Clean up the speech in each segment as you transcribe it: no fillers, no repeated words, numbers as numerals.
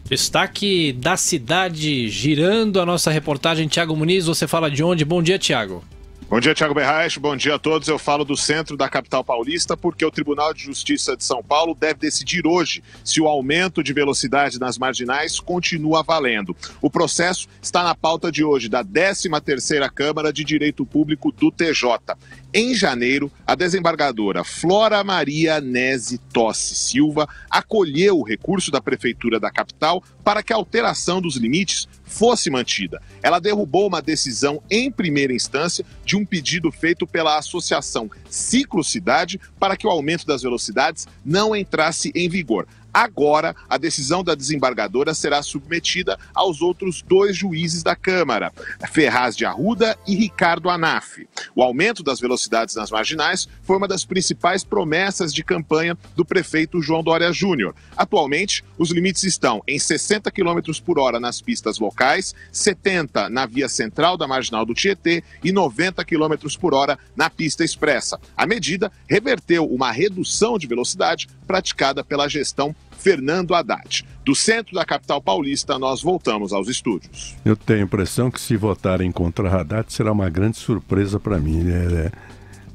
Destaque da cidade, girando a nossa reportagem. Thiago Muniz, você fala de onde? Bom dia, Thiago. Bom dia, Thiago Berraich. Bom dia a todos. Eu falo do centro da capital paulista porque o Tribunal de Justiça de São Paulo deve decidir hoje se o aumento de velocidade nas marginais continua valendo. O processo está na pauta de hoje da 13ª Câmara de Direito Público do TJ. Em janeiro, a desembargadora Flora Maria Nese Tossi Silva acolheu o recurso da Prefeitura da capital para que a alteração dos limites fosse mantida. Ela derrubou uma decisão em primeira instância de um pedido feito pela Associação Ciclocidade para que o aumento das velocidades não entrasse em vigor. Agora, a decisão da desembargadora será submetida aos outros 2 juízes da Câmara, Ferraz de Arruda e Ricardo Anaf. O aumento das velocidades nas marginais foi uma das principais promessas de campanha do prefeito João Dória Júnior. Atualmente, os limites estão em 60 km por hora nas pistas locais, 70 na via central da Marginal do Tietê e 90 km por hora na pista expressa. A medida reverteu uma redução de velocidade praticada pela gestão Fernando Haddad. Do centro da capital paulista, nós voltamos aos estúdios. Eu tenho a impressão que se votarem contra Haddad será uma grande surpresa para mim.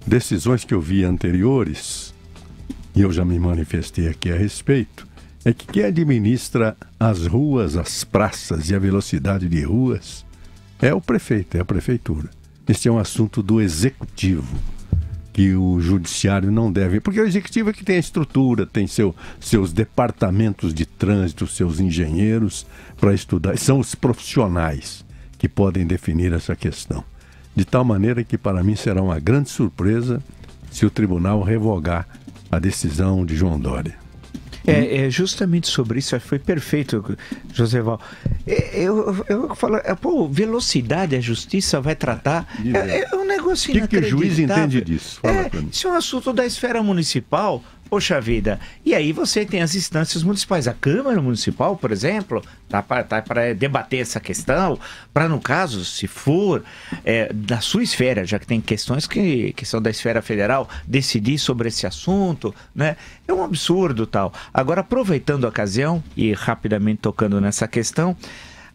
Decisões que eu vi anteriores, e eu já me manifestei aqui a respeito, é que quem administra as ruas, as praças e a velocidade de ruas é o prefeito, é a prefeitura. Este é um assunto do executivo, que o judiciário não deve, porque o executivo é que tem a estrutura, tem seus departamentos de trânsito, seus engenheiros para estudar, são os profissionais que podem definir essa questão. De tal maneira que para mim será uma grande surpresa se o tribunal revogar a decisão de João Dória. É justamente sobre isso, foi perfeito, Joséval. Eu falo, velocidade a justiça vai tratar, é um negócio inacreditável. O que o juiz entende disso? Fala pra mim. Isso é um assunto da esfera municipal, poxa vida. E aí você tem as instâncias municipais, a Câmara Municipal, por exemplo, tá para debater essa questão, para, no caso, se for da sua esfera, já que tem questões que são da esfera federal, decidir sobre esse assunto, né? É um absurdo tal. Agora, aproveitando a ocasião e rapidamente tocando nessa questão,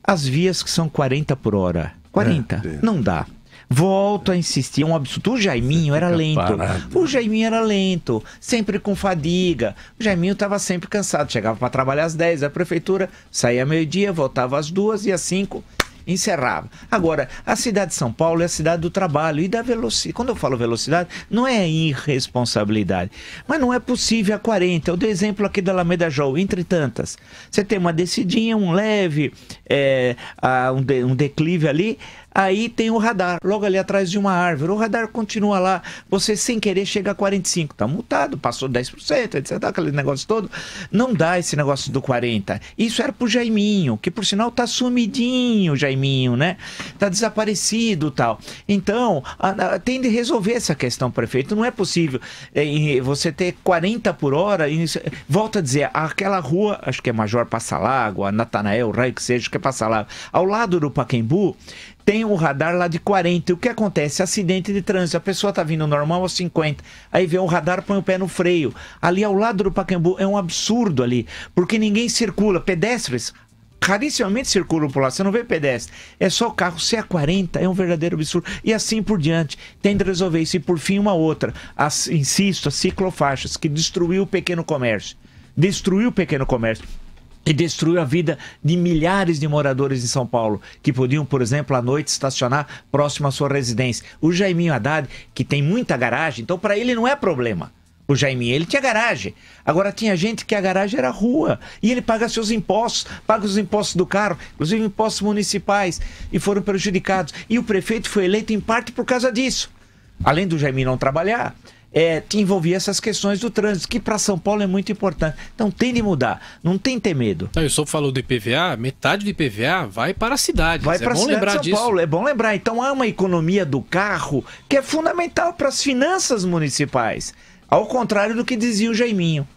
as vias que são 40 por hora, 40, não dá. Volto a insistir, é um absurdo. O Jaiminho era lento. Parado. O Jaiminho era lento, sempre com fadiga. O Jaiminho estava sempre cansado. Chegava para trabalhar às 10 da prefeitura, saía meio-dia, voltava às 2 e às 5 encerrava. Agora, a cidade de São Paulo é a cidade do trabalho e da velocidade. Quando eu falo velocidade, não é irresponsabilidade. Mas não é possível a 40. Eu dei exemplo aqui da Alameda João, entre tantas. Você tem uma descidinha, um leve, um declive ali. Aí tem o radar, logo ali atrás de uma árvore. O radar continua lá, você sem querer chega a 45. Tá multado, passou 10%, etc. Aquele negócio todo. Não dá esse negócio do 40. Isso era pro Jaiminho, que por sinal tá sumidinho, Jaiminho, né? Tá desaparecido e tal. Então, tem de resolver essa questão, prefeito. Não é possível você ter 40 por hora. Volto a dizer, aquela rua, acho que é Major Passalago, a Natanael, raio que seja, que é Passalago, ao lado do Pacaembu, tem um radar lá de 40. E o que acontece? Acidente de trânsito. A pessoa está vindo normal aos 50. Aí vê um radar, põe o pé no freio. Ali ao lado do Pacaembu é um absurdo ali. Porque ninguém circula. Pedestres rarissimamente circulam por lá. Você não vê pedestre. É só o carro. Se é 40, é um verdadeiro absurdo. E assim por diante. Tem de resolver isso. E por fim uma outra. Insisto, as ciclofaixas que destruiu o pequeno comércio. Destruiu o pequeno comércio. E destruiu a vida de milhares de moradores de São Paulo, que podiam, por exemplo, à noite estacionar próximo à sua residência. O Jaiminho Haddad, que tem muita garagem, então para ele não é problema. O Jaiminho, ele tinha garagem. Agora tinha gente que a garagem era rua. E ele paga seus impostos, paga os impostos do carro, inclusive impostos municipais, e foram prejudicados. E o prefeito foi eleito em parte por causa disso. Além do Jaiminho não trabalhar, te envolvia essas questões do trânsito, que para São Paulo é muito importante. Então tem de mudar, não tem de ter medo. O senhor falou do IPVA, metade do IPVA vai para a cidade. Vai para a cidade de São Paulo, é bom lembrar. Então há uma economia do carro que é fundamental para as finanças municipais, ao contrário do que dizia o Jaiminho.